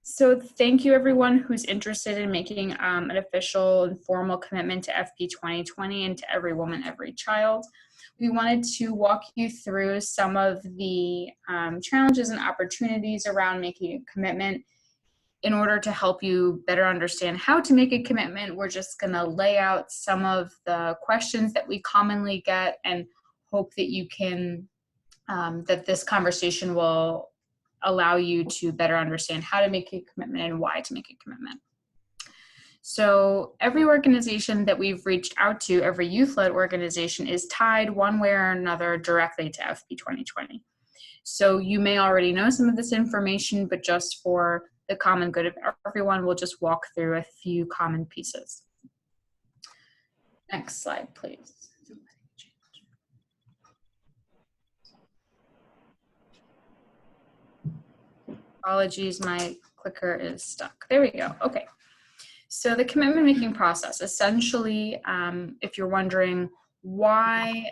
So thank you everyone who's interested in making an official and formal commitment to FP 2020 and to Every Woman, Every Child. We wanted to walk you through some of the challenges and opportunities around making a commitment. In order to help you better understand how to make a commitment, we're just going to lay out some of the questions that we commonly get and hope that you can, that this conversation will allow you to better understand how to make a commitment and why to make a commitment. So every organization that we've reached out to, every youth-led organization, is tied one way or another directly to FP 2020. So you may already know some of this information, but just for the common good of everyone, we'll just walk through a few common pieces. Next slide, please. Apologies, my clicker is stuck. There we go. Okay. So the commitment making process, essentially, if you're wondering why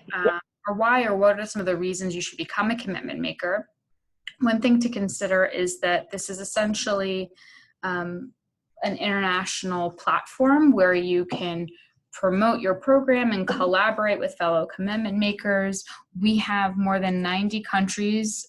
or what are some of the reasons you should become a commitment maker, one thing to consider is that this is essentially an international platform where you can promote your program and collaborate with fellow commitment makers. We have more than 90 countries,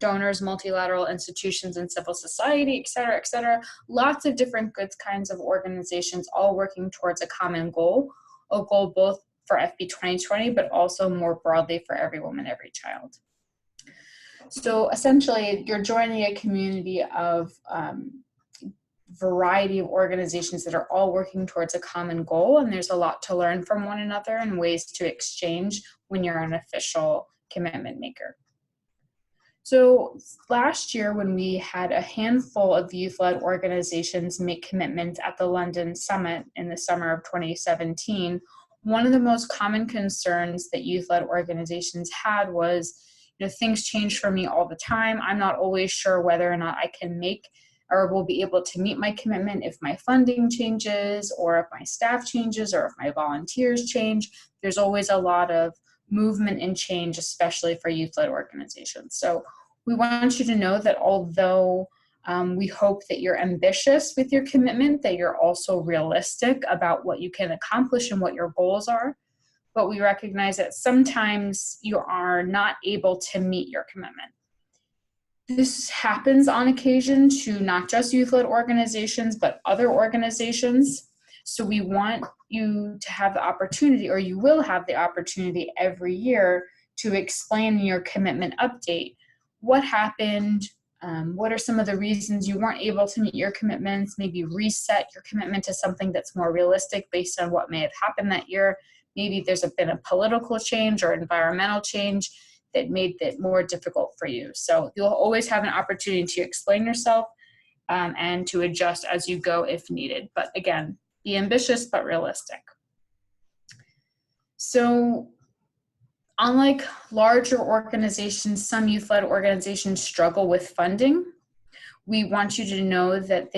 donors, multilateral institutions, and civil society, et cetera, et cetera. Lots of different good kinds of organizations all working towards a common goal, a goal both for FP 2020, but also more broadly for every woman, every child. So essentially, you're joining a community of variety of organizations that are all working towards a common goal, and there's a lot to learn from one another and ways to exchange when you're an official commitment maker. So last year, when we had a handful of youth-led organizations make commitments at the London Summit in the summer of 2017, one of the most common concerns that youth-led organizations had was, things change for me all the time. I'm not always sure whether or not I can make or will be able to meet my commitment if my funding changes, or if my staff changes, or if my volunteers change. There's always a lot of movement and change, especially for youth-led organizations. So we want you to know that although we hope that you're ambitious with your commitment, that you're also realistic about what you can accomplish and what your goals are. But we recognize that sometimes you are not able to meet your commitment. This happens on occasion to not just youth-led organizations, but other organizations. So we want you to have the opportunity, or you will have the opportunity every year, to explain in your commitment update what happened, what are some of the reasons you weren't able to meet your commitments, maybe reset your commitment to something that's more realistic based on what may have happened that year. Maybe there's been a political change or environmental change that made it more difficult for you. So you'll always have an opportunity to explain yourself and to adjust as you go if needed. But again, be ambitious but realistic. So unlike larger organizations, some youth-led organizations struggle with funding. We want you to know that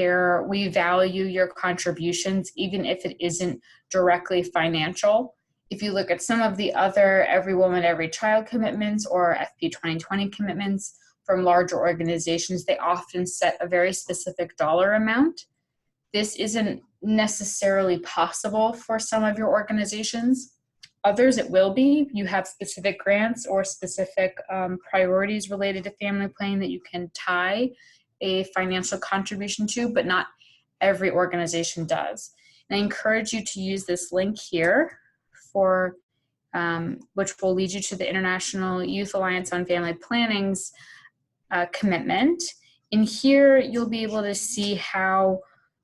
we value your contributions, even if it isn't directly financial. If you look at some of the other Every Woman, Every Child commitments or FP 2020 commitments from larger organizations, they often set a very specific dollar amount. This isn't necessarily possible for some of your organizations. Others, it will be. You have specific grants or specific priorities related to family planning that you can tie a financial contribution to, but not every organization does. And I encourage you to use this link here, which will lead you to the International Youth Alliance on Family Planning's commitment. In here, you'll be able to see how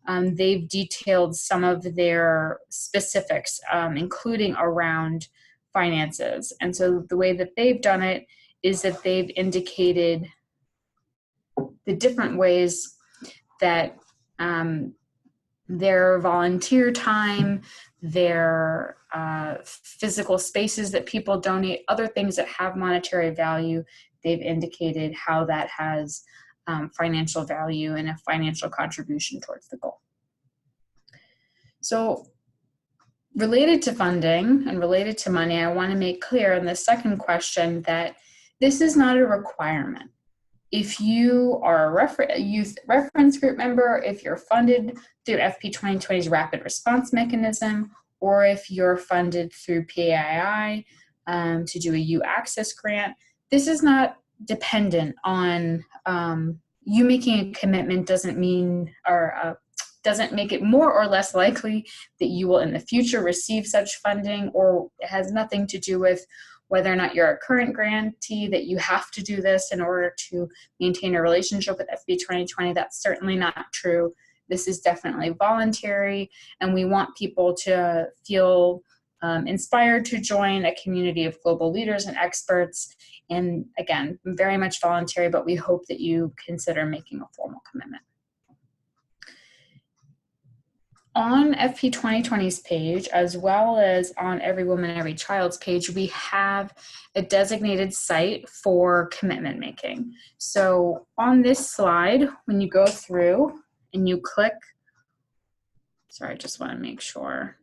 they've detailed some of their specifics, including around finances. And so the way that they've done it is that they've indicated the different ways that their volunteer time, their physical spaces that people donate, other things that have monetary value, they've indicated how that has financial value and a financial contribution towards the goal. So related to funding and related to money, I want to make clear in the second question that this is not a requirement. If you are a youth reference group member, if you're funded through FP2020's rapid response mechanism, or if you're funded through PAII to do a U Access grant, this is not dependent on you making a commitment. Doesn't mean or doesn't make it more or less likely that you will in the future receive such funding, or it has nothing to do with whether or not you're a current grantee, that you have to do this in order to maintain a relationship with FP2020. That's certainly not true. This is definitely voluntary, and we want people to feel inspired to join a community of global leaders and experts. And again, very much voluntary, but we hope that you consider making a formal commitment. On FP2020's page, as well as on Every Woman, Every Child's page, we have a designated site for commitment making. So on this slide, when you go through and you click, sorry, I just want to make sure.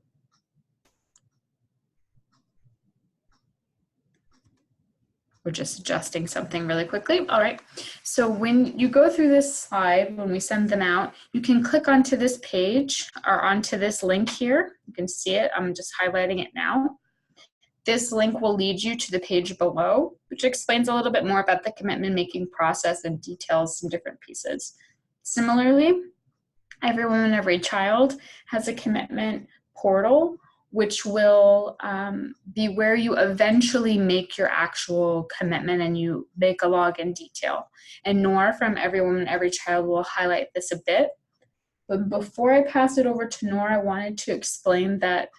We're just adjusting something really quickly. All right, so when you go through this slide, when we send them out, you can click onto this page or onto this link here. You can see it, I'm just highlighting it now. This link will lead you to the page below, which explains a little bit more about the commitment making process and details some different pieces. Similarly, Every Woman, Every Child has a commitment portal, which will be where you eventually make your actual commitment and you make a login detail. And Nora from Every Woman, Every Child will highlight this a bit. But before I pass it over to Nora, I wanted to explain that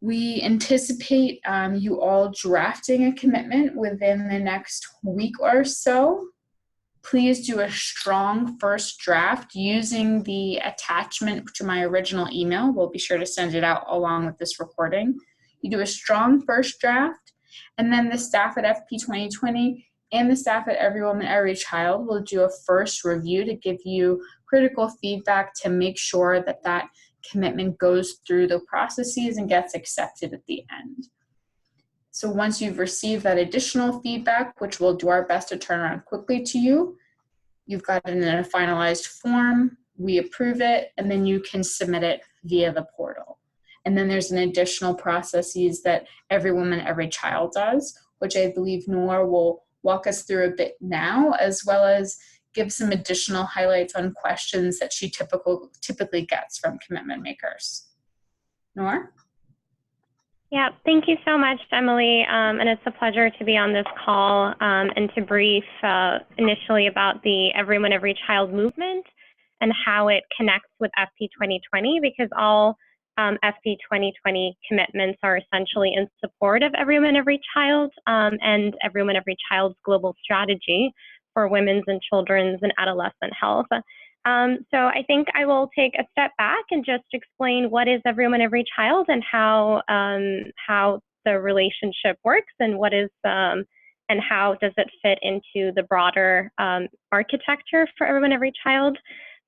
we anticipate you all drafting a commitment within the next week or so. Please do a strong first draft using the attachment to my original email. We'll be sure to send it out along with this recording. You do a strong first draft, and then the staff at FP2020 and the staff at Every Woman, Every Child will do a first review to give you critical feedback to make sure that that commitment goes through the processes and gets accepted at the end. So once you've received that additional feedback, which we'll do our best to turn around quickly to you, you've got it in a finalized form, we approve it, and then you can submit it via the portal. And then there's an additional processes that Every Woman, Every Child does, which I believe Nora will walk us through a bit now, as well as give some additional highlights on questions that she typically gets from commitment makers. Nora? Yeah, thank you so much, Emily. And it's a pleasure to be on this call and to brief initially about the Every Woman, Every Child movement and how it connects with FP2020, because all FP2020 commitments are essentially in support of Every Woman, Every Child and Every Woman, Every Child's global strategy for women's and children's and adolescent health. So I think I will take a step back and just explain what is Every Woman, Every Child and how the relationship works and what is and how does it fit into the broader architecture for Every Woman, Every Child.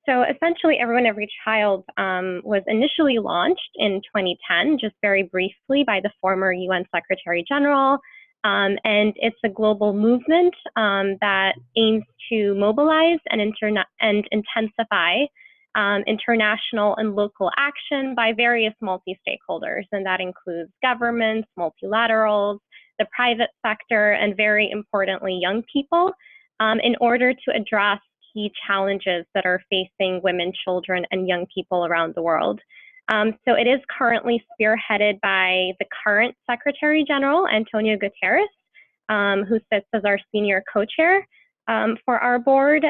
So essentially, Every Woman, Every Child was initially launched in 2010, just very briefly, by the former UN Secretary General. And it's a global movement that aims to mobilize and intensify international and local action by various multi-stakeholders. And that includes governments, multilaterals, the private sector, and very importantly, young people, in order to address key challenges that are facing women, children, and young people around the world. So it is currently spearheaded by the current Secretary General, Antonio Guterres, who sits as our senior co-chair for our board,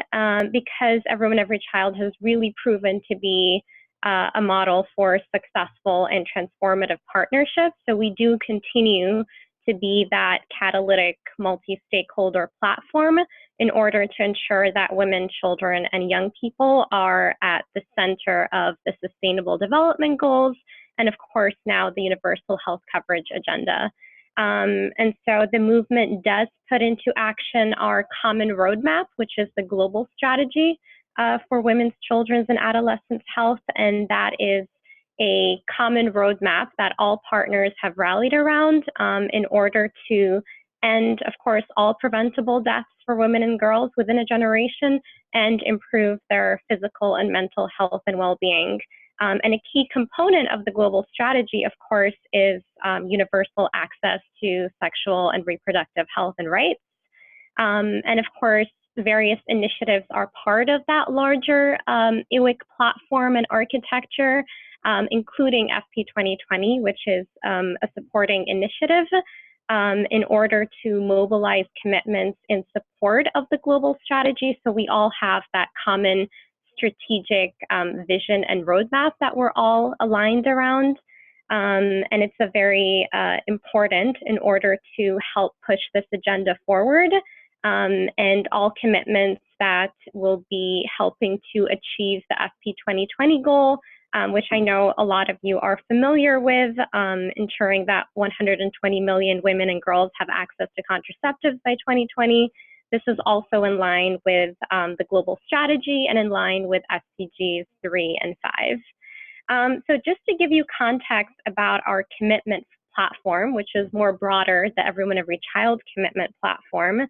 because Every Woman, Every Child has really proven to be a model for successful and transformative partnerships. So we do continue to be that catalytic multi-stakeholder platform in order to ensure that women, children, and young people are at the center of the Sustainable Development Goals, and of course now the Universal Health Coverage Agenda. And so the movement does put into action our common roadmap, which is the global strategy for women's, children's, and adolescents' health, and that is a common roadmap that all partners have rallied around in order to end, of course, all preventable deaths for women and girls within a generation, and improve their physical and mental health and well-being. And a key component of the global strategy, of course, is universal access to sexual and reproductive health and rights. And of course, various initiatives are part of that larger IWIC platform and architecture, including FP2020, which is a supporting initiative in order to mobilize commitments in support of the global strategy. So we all have that common strategic vision and roadmap that we're all aligned around. And it's a very important in order to help push this agenda forward. And all commitments that will be helping to achieve the FP2020 goal, which I know a lot of you are familiar with, ensuring that 120 million women and girls have access to contraceptives by 2020. This is also in line with the global strategy and in line with SDGs 3 and 5. So just to give you context about our commitment platform, which is more broader, the Everyone Every Child commitment platform,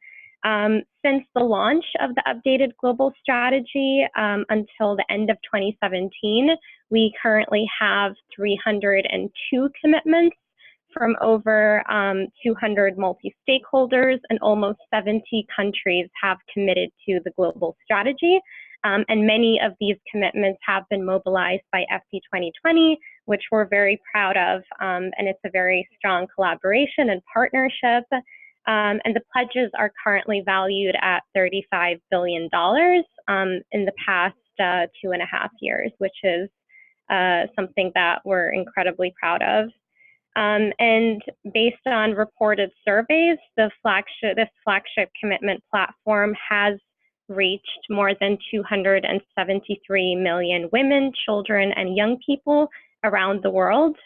since the launch of the updated global strategy until the end of 2017, we currently have 302 commitments from over 200 multi-stakeholders, and almost 70 countries have committed to the global strategy. And many of these commitments have been mobilized by FP2020, which we're very proud of, and it's a very strong collaboration and partnership. And the pledges are currently valued at $35 billion in the past 2.5 years, which is something that we're incredibly proud of. And based on reported surveys, this flagship commitment platform has reached more than 273 million women, children, and young people around the world.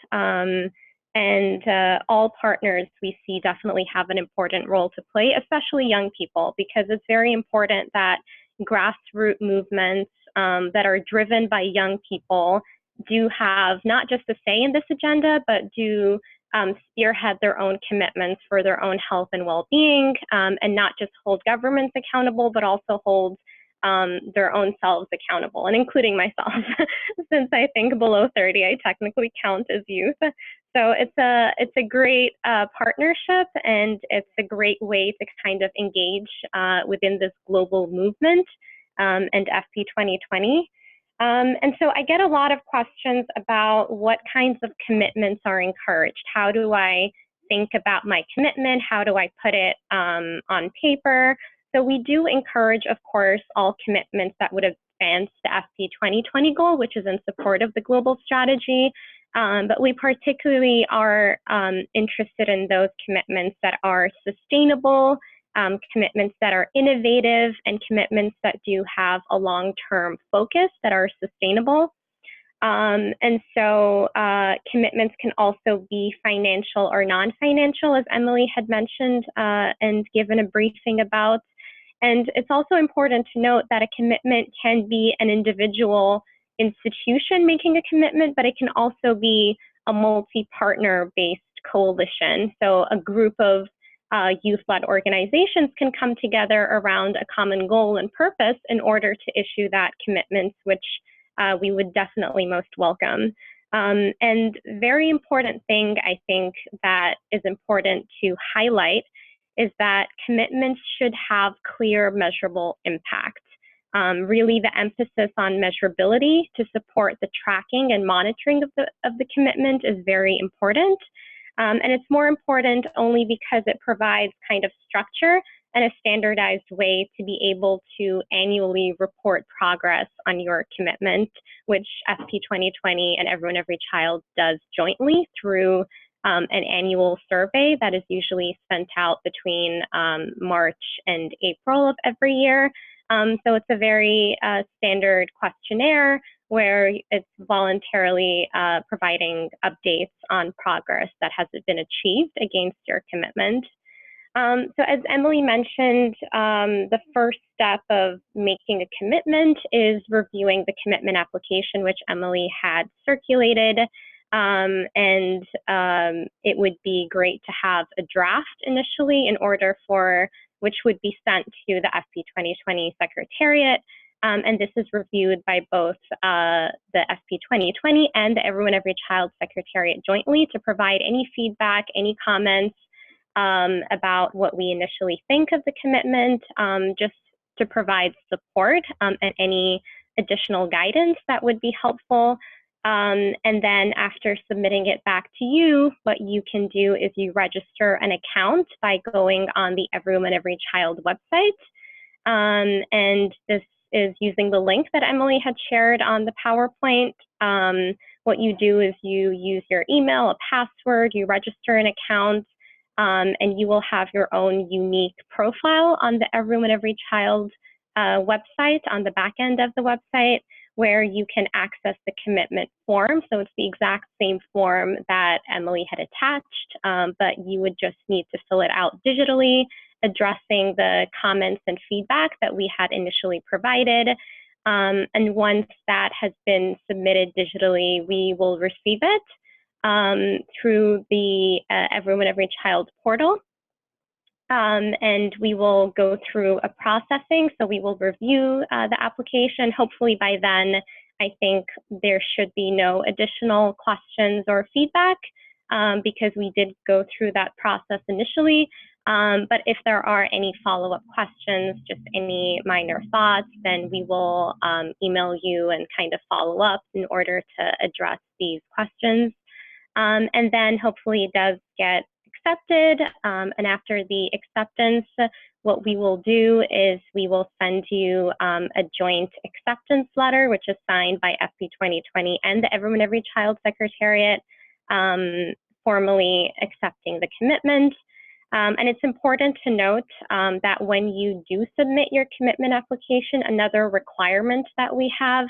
And all partners we see definitely have an important role to play, especially young people, because it's very important that grassroots movements that are driven by young people do have not just a say in this agenda, but do spearhead their own commitments for their own health and well-being, and not just hold governments accountable, but also hold their own selves accountable, and including myself, since I think below 30, I technically count as youth. So it's a great partnership, and it's a great way to kind of engage within this global movement and FP2020. And so I get a lot of questions about what kinds of commitments are encouraged. How do I think about my commitment? How do I put it on paper? So we do encourage, of course, all commitments that would advance the FP2020 goal, which is in support of the global strategy. But we particularly are interested in those commitments that are sustainable, commitments that are innovative, and commitments that do have a long-term focus that are sustainable. And so commitments can also be financial or non-financial, as Emily had mentioned and given a briefing about. And it's also important to note that a commitment can be an individual institution making a commitment, but it can also be a multi-partner based coalition. So a group of youth-led organizations can come together around a common goal and purpose in order to issue that commitment, which we would definitely most welcome. And very important thing I think that is important to highlight is that commitments should have clear measurable impact. Really the emphasis on measurability to support the tracking and monitoring of the commitment is very important. And it's more important only because it provides kind of structure and a standardized way to be able to annually report progress on your commitment, which FP2020 and Everyone Every Child does jointly through an annual survey that is usually sent out between March and April of every year. So it's a very standard questionnaire where it's voluntarily providing updates on progress that has been achieved against your commitment. So as Emily mentioned, the first step of making a commitment is reviewing the commitment application, which Emily had circulated. It would be great to have a draft initially in order for which would be sent to the FP2020 Secretariat. And this is reviewed by both the FP2020 and the Everyone Every Child Secretariat jointly to provide any feedback, any comments about what we initially think of the commitment, just to provide support and any additional guidance that would be helpful. And then after submitting it back to you, what you can do is you register an account by going on the Everyone Every Child website. And this is using the link that Emily had shared on the PowerPoint. What you do is you use your email, a password, you register an account, and you will have your own unique profile on the Everyone Every Child website, on the back end of the website, where you can access the commitment form. So it's the exact same form that Emily had attached, but you would just need to fill it out digitally, addressing the comments and feedback that we had initially provided. And once that has been submitted digitally, we will receive it through the Everyone Every Child portal. And we will go through a processing. So we will review the application. Hopefully by then, I think there should be no additional questions or feedback because we did go through that process initially. But if there are any follow-up questions, just any minor thoughts, then we will email you and kind of follow up in order to address these questions. And then hopefully it does get accepted. And after the acceptance, what we will do is we will send you a joint acceptance letter, which is signed by FP2020 and the Everyone Every Child Secretariat, formally accepting the commitment. And it's important to note that when you do submit your commitment application, another requirement that we have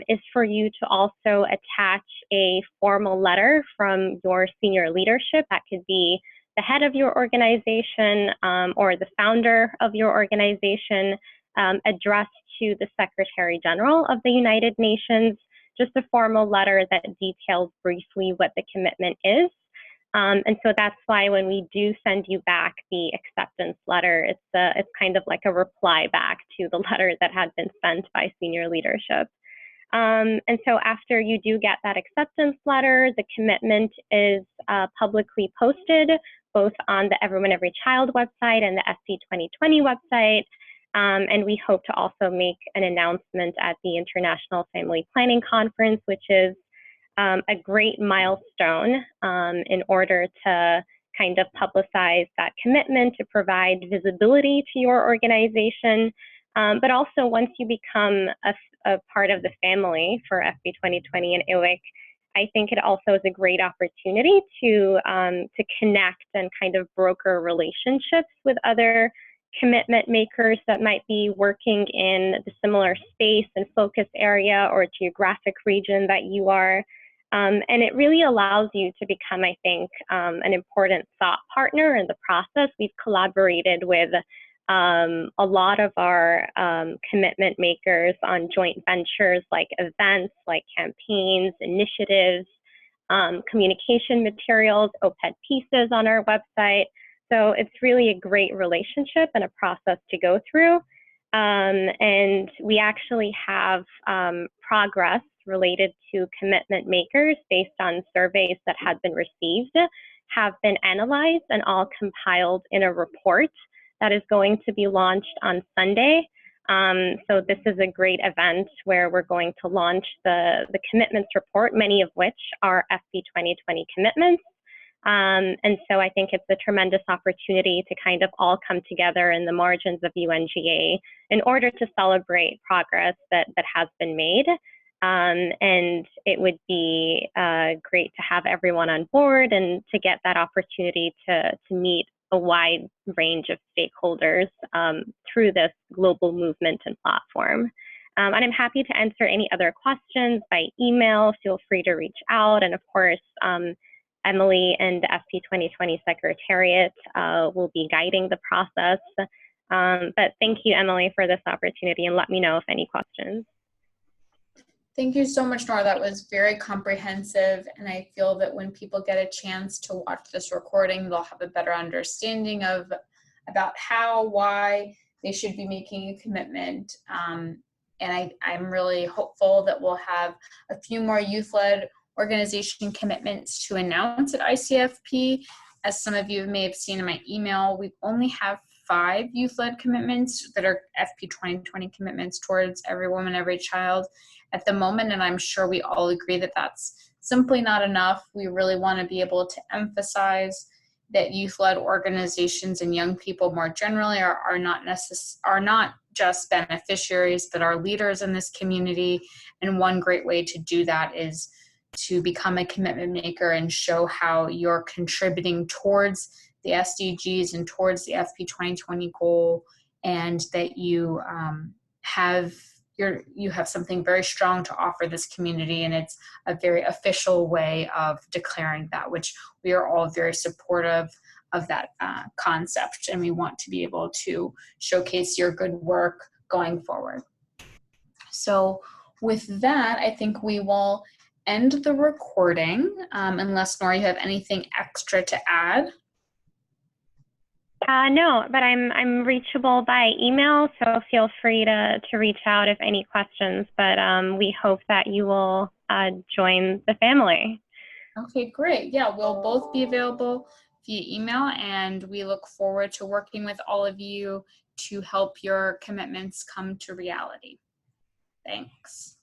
is for you to also attach a formal letter from your senior leadership. That could be the head of your organization or the founder of your organization, addressed to the Secretary General of the United Nations, just a formal letter that details briefly what the commitment is. And so that's why when we do send you back the acceptance letter, it's kind of like a reply back to the letter that had been sent by senior leadership. And so after you do get that acceptance letter, the commitment is publicly posted both on the Everyone Every Child website and the FP2020 website. And we hope to also make an announcement at the International Family Planning Conference, which is a great milestone in order to kind of publicize that commitment, to provide visibility to your organization. But also once you become a part of the family for FP2020 and IWIC, I think it also is a great opportunity to connect and kind of broker relationships with other commitment makers that might be working in the similar space and focus area or geographic region that you are. And it really allows you to become, I think, an important thought partner in the process. We've collaborated with a lot of our commitment makers on joint ventures like events, like campaigns, initiatives, communication materials, OPED pieces on our website. So it's really a great relationship and a process to go through. And we actually have progress related to commitment makers based on surveys that had been received, have been analyzed and all compiled in a report that is going to be launched on Sunday. So this is a great event where we're going to launch the commitments report, many of which are FP2020 commitments. And so I think it's a tremendous opportunity to kind of all come together in the margins of UNGA in order to celebrate progress that has been made. And it would be great to have everyone on board and to get that opportunity to meet a wide range of stakeholders through this global movement and platform. And I'm happy to answer any other questions by email. Feel free to reach out. And of course, Emily and the FP2020 Secretariat will be guiding the process. But thank you, Emily, for this opportunity, and let me know if any questions. Thank you so much, Nora. That was very comprehensive, and I feel that when people get a chance to watch this recording, they'll have a better understanding about how, why they should be making a commitment. And I'm really hopeful that we'll have a few more youth-led organization commitments to announce at ICFP. As some of you may have seen in my email, we only have 5 youth-led commitments that are FP 2020 commitments towards every woman, every child at the moment, and I'm sure we all agree that that's simply not enough. We really want to be able to emphasize that youth-led organizations and young people more generally are not just beneficiaries, but are leaders in this community. And one great way to do that is to become a commitment maker and show how you're contributing towards the SDGs and towards the FP 2020 goal, and that you have something very strong to offer this community, and it's a very official way of declaring that, which we are all very supportive of that concept, and we want to be able to showcase your good work going forward. So with that, I think we will end the recording, unless, Nora, you have anything extra to add. No, but I'm reachable by email, so feel free to reach out if any questions. But we hope that you will join the family. Okay, great. Yeah, we'll both be available via email, and we look forward to working with all of you to help your commitments come to reality. Thanks.